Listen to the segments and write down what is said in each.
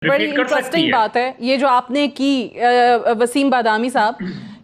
बड़ी रिपीट कर सकती इंटरेस्टिंग है। बात है ये जो आपने की वसीम बादामी साहब।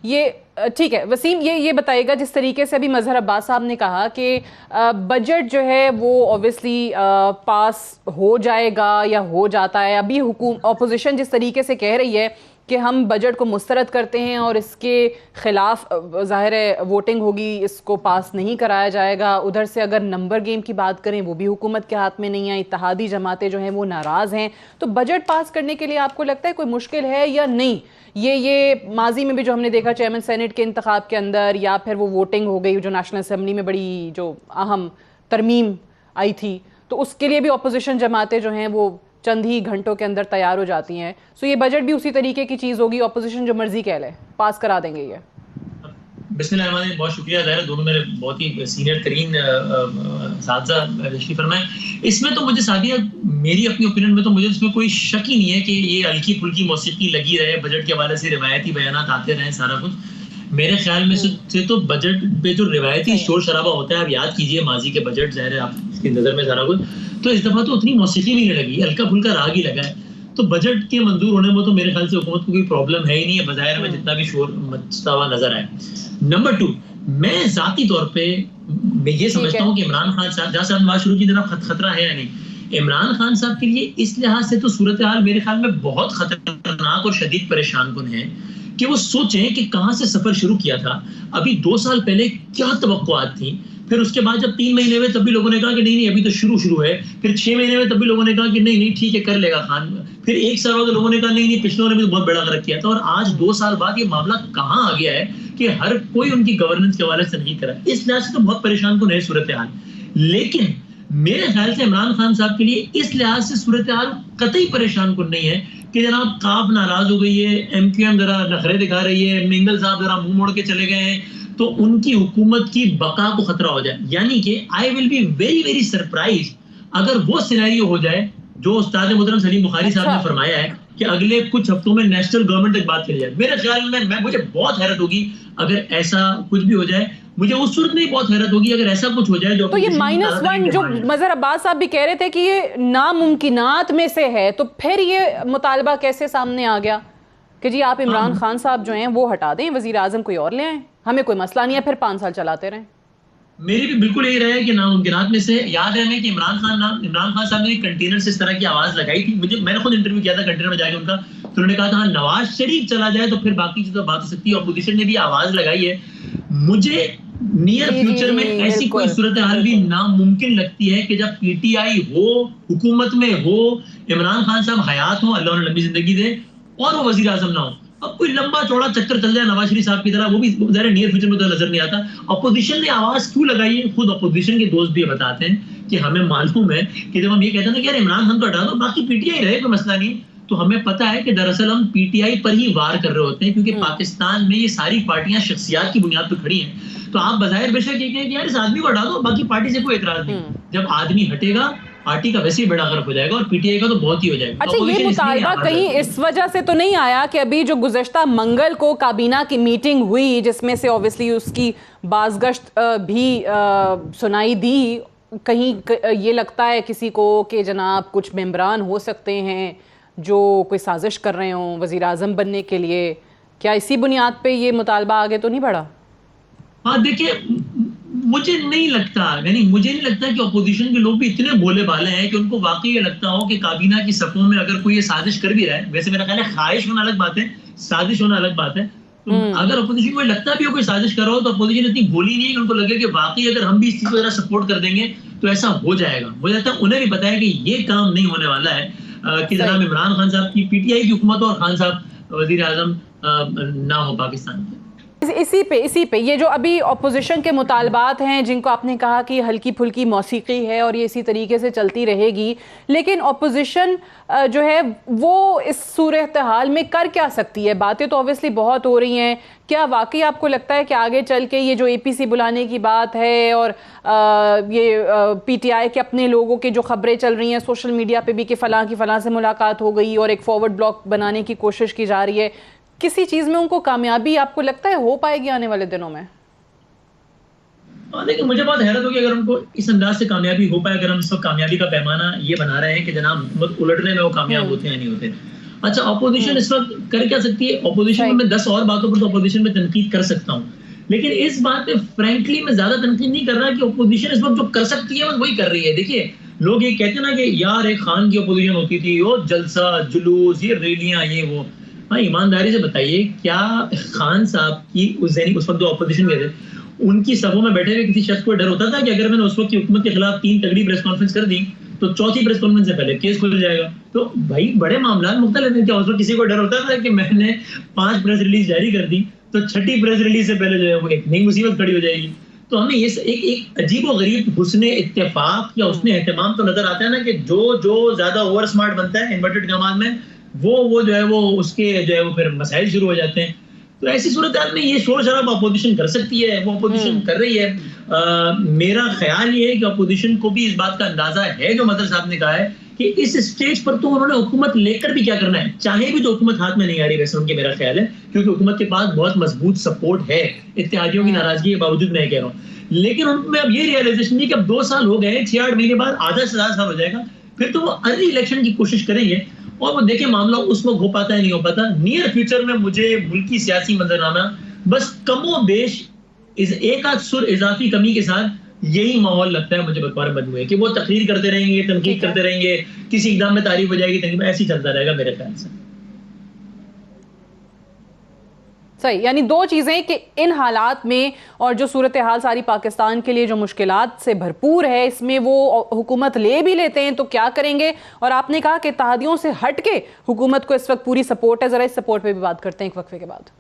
ये ठीक है वसीम, ये बताइएगा जिस तरीके से अभी मजहर अब्बास साहब ने कहा कि बजट जो है वो ऑब्वियसली पास हो जाएगा या हो जाता है। अभी हुकूम ऑपोजिशन जिस तरीके से कह रही है कि हम बजट को मुस्तरद करते हैं और इसके खिलाफ ज़ाहिर है वोटिंग होगी, इसको पास नहीं कराया जाएगा। उधर से अगर नंबर गेम की बात करें वो भी हुकूमत के हाथ में नहीं है, इत्तेहादी जमातें जो हैं वो नाराज़ हैं। तो बजट पास करने के लिए आपको लगता है कोई मुश्किल है या नहीं? ये माजी में भी जो हमने देखा चेयरमैन सेनेट के इंतखाब के अंदर, या फिर वो वोटिंग हो गई जो नेशनल असम्बली में बड़ी जो अहम तरमीम आई थी, तो उसके लिए भी अपोजिशन जमातें जो हैं वो चंद ही घंटों के अंदर तैयार हो जाती हैं। सो ये बजट भी उसी तरीके की चीज़ होगी, अपोजिशन जो मर्जी कह ले पास करा देंगे ये। बिस्मिल्लाह, बहुत शुक्रिया ज़ाहिर, दोनों मेरे बहुत ही सीनियर तरीन साथी तशरीफ फरमाए। इसमें तो मुझे सादिया, मेरी अपनी ओपिनियन में तो मुझे इसमें कोई शक ही नहीं है कि ये हल्की फुल्की मौसीकी लगी रहे, बजट के हवाले से रिवायती बयानात आते रहे, सारा कुछ मेरे ख्याल में से तो बजट पे जो रिवायती शोर शराबा होता है, आप याद कीजिए माजी के बजट, ज़ाहिर है आपकी नज़र में सारा कुछ, तो इस दफ़ा तो उतनी मौसीकी भी नहीं लगी, हल्का फुल्का राग ही लगा है। तो बजट के मंजूर होने में तो मेरे ख्याल से हुकूमत को कोई प्रॉब्लम है ही नहीं है, बज़ाहिर में जितना भी शोर मचता हुआ नजर आए। नंबर 2, मैं जाती तौर पे मैं ये समझता हूँ कि इमरान खान साहब, जहाँ से हम बात शुरू की, जनाब खतरा है या नहीं, इमरान खान साहब के लिए इस लिहाज से तो सूरत हाल मेरे ख्याल में बहुत खतरनाक और शदीद परेशान कुन है कि वो सोचें कि कहां से सफर शुरू किया था। अभी 2 साल पहले क्या तवक्कुआत थी, फिर उसके बाद जब 3 महीने हुए तब भी लोगों ने कहा कि नहीं नहीं अभी तो शुरू है, फिर 6 महीने में तब भी लोगों ने कहा कि नहीं नहीं ठीक है कर लेगा खान, फिर 1 साल बाद लोगों ने कहा नहीं नहीं पिछलों ने भी बहुत बड़ा गलत किया था, और आज 2 साल बाद ये मामला कहां आ गया है कि हर कोई उनकी गवर्नेंस के हवाले से नहीं करा। इस लिहाज से तो बहुत परेशान कुन है सूरत हाल। लेकिन मेरे ख्याल से इमरान खान साहब के लिए इस लिहाज से सूरत हाल कतई परेशान कुन नहीं है कि जनाब काफ नाराज हो गई है, एमक्यूएम जरा नखरे दिखा रही है, मिंगल साहब जरा मुंह मोड़ के चले गए हैं, तो उनकी हुकूमत की बका को खतरा हो जाए। यानी कि I will be very very surprise अगर वो सिनेरियो हो जाए जो उस्ताद मुहतरम सलीम बुखारी साहब ने फरमाया है कि अगले कुछ हफ्तों में नेशनल गवर्नमेंट तक बात चली जाए। मेरे ख्याल में मुझे बहुत हैरत होगी अगर ऐसा कुछ भी हो जाए। मुझे उस सूरत में बहुत हैरत होगी अगर ऐसा कुछ हो जाए जो तो ये -1 जो मजहर अब्बास साहब भी कह रहे थे कि ये नामुमकिनात में से है, तो फिर ये मुतालबा कैसे सामने आ गया कि जी आप इमरान खान साहब जो हैं वो हटा दें, वजीर आजम कोई और ले आए, हमें कोई मसला नहीं है, फिर 5 साल चलाते रहें। मेरी भी बिल्कुल यही रहा है कि नामुमकिनात में से। याद है कि इमरान खान साहब ने कंटेनर से इस तरह की आवाज लगाई थी, मैंने खुद इंटरव्यू किया था कंटेनर में जाके उनका, तो उन्होंने कहा था हाँ नवाज शरीफ चला जाए तो फिर बाकी चीजों बात हो सकती है। अपोजिशन ने भी आवाज लगाई है। मुझे नियर फ्यूचर में ऐसी कोई सूरत हाल भी नामुमकिन लगती है कि जब पीटीआई हो, हुकूमत में हो, इमरान खान साहब हयात हो, अल्लाह उन्हें लंबी जिंदगी दे, और वो वजीर आजम ना हो, अब कोई लंबा चौड़ा चक्कर चल जाए नवाज शरीफ साहब की तरह, वो भी जरा नियर फ्यूचर में तो नजर नहीं आता। अपोजिशन ने आवाज क्यों लगाई है, खुद अपोजिशन के दोस्त भी बताते हैं कि हमें मालूम है कि जब हम ये कहते हैं कि यार इमरान खान को हटा दो बाकी पीटीआई रहे, कोई मसला नहीं, तो हमें पता है कि दरअसल हम पीटीआई पर ही वार कर रहे होते हैं, क्योंकि पाकिस्तान में ये सारी पार्टियां शख्सियात की बुनियाद पर खड़ी हैं। तो आप बजाय बेशक ये कहें कि यार इस आदमी को हटा दो, बाकी पार्टी से कोई एतराज नहीं, जब आदमी हटेगा पार्टी का वैसे ही बड़ा गर्व हो जाएगा और पीटीआई का तो बहुत ही हो जाएगा। अच्छा, ये मुतालबा कहीं इस वजह से तो नहीं आया कि अभी जो गुज़श्ता मंगल को काबीना की मीटिंग हुई जिसमें से ऑब्वियसली उसकी बाज़गश्त भी सुनाई दी, कहीं ये लगता है किसी को कि जनाब कुछ मेंबरान हो सकते हैं जो कोई साजिश कर रहे हों वज़ीर आज़म बनने के लिए? क्या इसी बुनियाद पे ये मुतालबा आगे तो नहीं बढ़ा? हाँ देखिए, मुझे नहीं लगता कि अपोजिशन के लोग भी इतने भोले भाले हैं कि उनको वाकई ये लगता हो कि काबीना की सफों में अगर कोई ये साजिश कर भी रहा है, वैसे मेरा ख्याल है ख्वाहिश होना अलग बात है, साजिश होना अलग बात है, तो अगर अपोजिशन को लगता भी हो कोई साजिश कर रहा हो, तो अपोजिशन इतनी भोली नहीं है कि उनको लगे कि वाकई अगर हम भी इस चीज को जरा सपोर्ट कर देंगे तो ऐसा हो जाएगा। मुझे लगता है उन्हें भी पता है कि ये काम नहीं होने वाला है कि जनाब इमरान खान साहब की पीटीआई की हुकूमत हो और खान साहब वजीर आजम ना हो पाकिस्तान में। इसी पे ये जो अभी ऑपोजिशन के मुतालबात हैं जिनको आपने कहा कि हल्की फुल्की मौसीकी है और ये इसी तरीके से चलती रहेगी, लेकिन ऑपोजिशन जो है वो इस सूरत हाल में कर क्या सकती है? बातें तो ऑब्वियसली बहुत हो रही हैं, क्या वाकई आपको लगता है कि आगे चल के ये जो एपीसी बुलाने की बात है और ये पीटीआई के अपने लोगों की जो खबरें चल रही हैं सोशल मीडिया पे भी कि फ़लाँ की फ़लाँ से मुलाकात हो गई और एक फॉरवर्ड ब्लॉक बनाने की कोशिश की जा रही है, किसी चीज़ में उनको कामयाबी आपको लगता है हो पाएगी आने वाले दिनों में? देखिए मुझे बहुत हैरत होगी अगर उनको इस अंदाज से कामयाबी हो पाए, अगर हम इस वक्त कामयाबी का पैमाना ये बना रहे हैं कि जनाब हुकूमत उलटने में वो कामयाब होते हैं नहीं होते। अच्छा, ऑपोजिशन इस वक्त कर क्या सकती है? ऑपोजिशन में मैं 10 और बातों पर तो ऑपोजिशन में तनकीद कर सकता हूँ, लेकिन इस बात पे फ्रैंकली मैं ज्यादा तनकीद नहीं कर रहा कि ऑपोजिशन इस वक्त जो कर सकती है वही कर रही है। देखिए लोग ये कहते हैं ना कि यार एक खान की ऑपोजिशन होती थी, वो जलसा जुलूस, ये रैलियां, ये वो। हाँ, ईमानदारी से बताइए, क्या खान साहब की उस वक्त जो ऑपोजिशन में थे उनकी सभों में बैठे हुए किसी शख्स को डर होता था कि अगर मैंने उस वक्त की हुकूमत के खिलाफ 3 तगड़ी प्रेस कॉन्फ्रेंस कर दी तो चौथी प्रेस कॉन्फ्रेंस से पहले केस खुल जाएगा? तो भाई बड़े मामला मुख्तलिफ हैं। क्या उस वक्त किसी को डर होता था कि मैंने 5 प्रेस रिलीज जारी कर दी तो छठी प्रेस रिलीज से पहले जो है वो एक नई मुसीबत खड़ी हो जाएगी? तो हमें ये एक अजीब व गरीब हुस्ने इत्तेफाक या हुस्ने एहतमाम तो नजर आता है ना कि जो ज्यादा ओवर स्मार्ट बनता है इन्वर्टेड कमाल में, वो जो है वो उसके जो है वो फिर मसाइल शुरू हो जाते हैं। तो ऐसी सूरत में ये शोर शराब अपोजिशन कर सकती है, वो अपोजिशन कर रही है। मेरा ख्याल ये है कि अपोजिशन को भी इस बात का अंदाजा है जो मदर साहब ने कहा है कि इस स्टेज पर तो उन्होंने हुकूमत लेकर भी क्या करना है, चाहे भी तो हुकूमत हाथ में नहीं आ रही वैसे उनके, मेरा ख्याल है, क्योंकि हुकूमत के पास बहुत मजबूत सपोर्ट है इत्तेहादियों की नाराजगी के बावजूद, मैं कह रहा हूँ। लेकिन उनमें अब ये रियलाइजेशन नहीं कि अब 2 साल हो गए, 6-8 महीने बाद आधा से ज्यादा साल हो जाएगा, फिर तो वो अर्ली इलेक्शन की कोशिश करेंगे और वो देखे मामला उस वक्त हो पाता है नहीं हो पाता। नियर फ्यूचर में मुझे मुल्की सियासी मंजरनामा बस कमो बेश इस एक आध सुर इजाफी कमी के साथ यही माहौल लगता है मुझे बतौर मजमूए कि वो तकरीर करते रहेंगे, तनकीद करते रहेंगे, किसी इकदाम में तारीफ हो जाएगी, तनकीद, ऐसे ही चलता रहेगा मेरे ख्याल से। सही, यानी 2 चीज़ें कि इन हालात में और जो सूरत हाल सारी पाकिस्तान के लिए जो मुश्किलात से भरपूर है, इसमें वो हुकूमत ले भी लेते हैं तो क्या करेंगे। और आपने कहा कि इत्तेहादियों से हट के हुकूमत को इस वक्त पूरी सपोर्ट है। ज़रा इस सपोर्ट पे भी बात करते हैं एक वक्फे के बाद।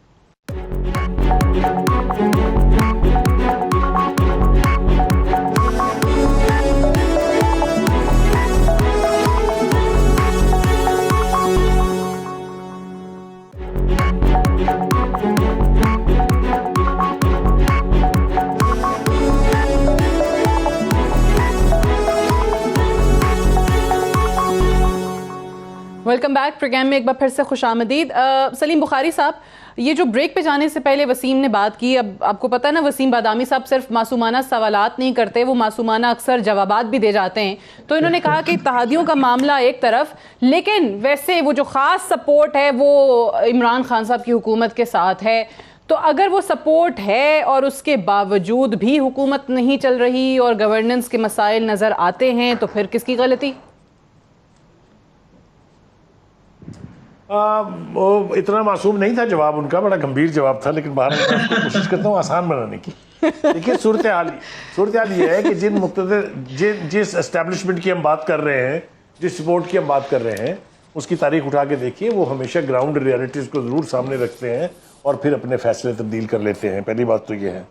वेलकम बैक प्रोग्राम में एक बार फिर से खुशामदीद। सलीम बुखारी साहब, ये जो ब्रेक पे जाने से पहले वसीम ने बात की, अब आपको पता है ना वसीम बादामी साहब सिर्फ मासूमाना सवालात नहीं करते, वो मासूमाना अक्सर जवाबात भी दे जाते हैं। तो इन्होंने कहा कि इत्तेहादियों का मामला एक तरफ, लेकिन वैसे वो जो ख़ास सपोर्ट है वो इमरान खान साहब की हुकूमत के साथ है। तो अगर वो सपोर्ट है और उसके बावजूद भी हुकूमत नहीं चल रही और गवर्नेंस के मसाइल नज़र आते हैं तो फिर किसकी गलती? वो इतना मासूम नहीं था जवाब उनका, बड़ा गंभीर जवाब था, लेकिन बाहर कोशिश करता हूँ आसान बनाने की। देखिए सूरत हाल ये है कि जिस एस्टेब्लिशमेंट की हम बात कर रहे हैं, जिस सपोर्ट की हम बात कर रहे हैं, उसकी तारीख उठा के देखिए, वो हमेशा ग्राउंड रियलिटीज़ को ज़रूर सामने रखते हैं और फिर अपने फैसले तब्दील कर लेते हैं। पहली बात तो ये है।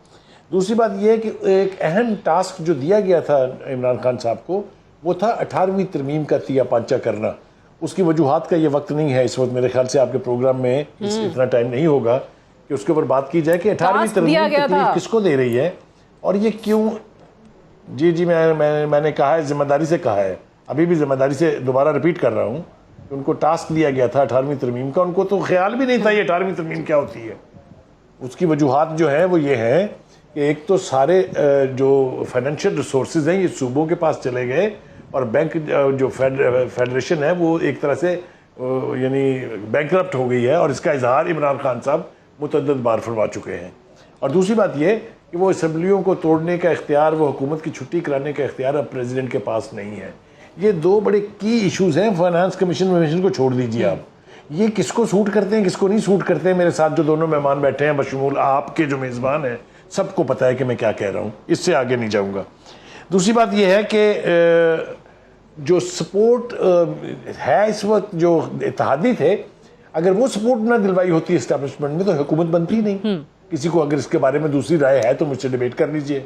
दूसरी बात ये है कि एक अहम टास्क जो दिया गया था इमरान खान साहब को, वो था 18वीं तरमीम का तिया पांचा करना। उसकी वजूहात का ये वक्त नहीं है इस वक्त, मेरे ख्याल से आपके प्रोग्राम में इतना टाइम नहीं होगा कि उसके ऊपर बात की जाए कि 18वीं तरमीम तकलीफ किसको दे रही है और ये क्यों। जी मैंने कहा है, जिम्मेदारी से कहा है, अभी भी जिम्मेदारी से दोबारा रिपीट कर रहा हूँ, उनको टास्क दिया गया था 18वीं तरमीम का, उनको तो ख्याल भी नहीं था ये 18वीं तरमीम क्या होती है। उसकी वजूहात जो है वो ये है कि एक तो सारे जो फाइनेंशियल रिसोर्सेज हैं ये सूबों के पास चले गए और बैंक जो फेडरेशन है वो एक तरह से यानी बैंकरप्ट हो गई है, और इसका इजहार इमरान खान साहब मुतअद्दिद बार फरमा चुके हैं। और दूसरी बात ये कि वो असम्बलियों को तोड़ने का इख्तियार, वो हुकूमत की छुट्टी कराने का इख्तियार अब प्रेसिडेंट के पास नहीं है। ये 2 बड़े की इशूज़ हैं। फाइनेंस कमीशन को छोड़ दीजिए आप, ये किसको सूट करते हैं किसको नहीं सूट करते हैं। मेरे साथ जो दोनों मेहमान बैठे हैं बशमूल आपके जो मेज़बान हैं, सबको पता है कि मैं क्या कह रहा हूँ, इससे आगे नहीं जाऊँगा। दूसरी बात यह है कि जो सपोर्ट है इस वक्त, जो इत्तेहादी थे, अगर वो सपोर्ट ना दिलवाई होती इस्टेब्लिशमेंट में तो हुकूमत बनती नहीं। किसी को अगर इसके बारे में दूसरी राय है तो मुझसे डिबेट कर लीजिए।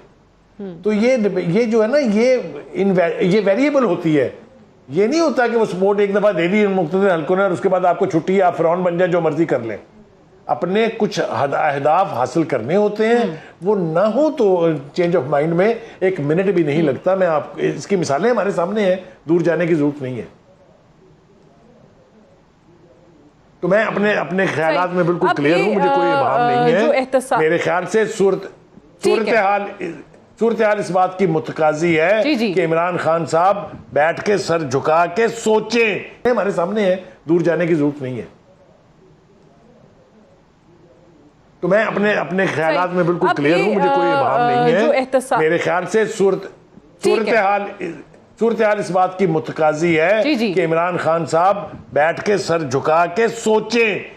तो ये जो है ना, ये वेरिएबल होती है। ये नहीं होता कि वो सपोर्ट एक दफ़ा दे दी मुख्तलिफ हल्कों ने और उसके बाद आपको छुट्टी, आप फ़िरौन बन जाए, जो मर्जी कर लें। अपने कुछ अहदाफ हासिल करने होते हैं, वो ना हो तो चेंज ऑफ माइंड में 1 मिनट भी नहीं लगता। मैं आप इसकी मिसालें हमारे सामने हैं, दूर जाने की जरूरत नहीं है। तो मैं अपने ख्यालात में बिल्कुल क्लियर हूँ, मुझे कोई इबाहम नहीं है। मेरे ख्याल से सूरत हाल इस बात की मुतकाजी है जी, जी। कि इमरान खान साहब बैठ के सर झुका के सोचें। हमारे सामने है, दूर जाने की जरूरत नहीं है। तो मैं अपने ख्यालात में बिल्कुल अब क्लियर हूं, ये, मुझे कोई इबाहम नहीं जो है। एहतसाब- मेरे ख्याल से सूरत हाल इस बात की मुतकाजी है जी, जी। कि इमरान खान साहब बैठ के सर झुका के सोचें।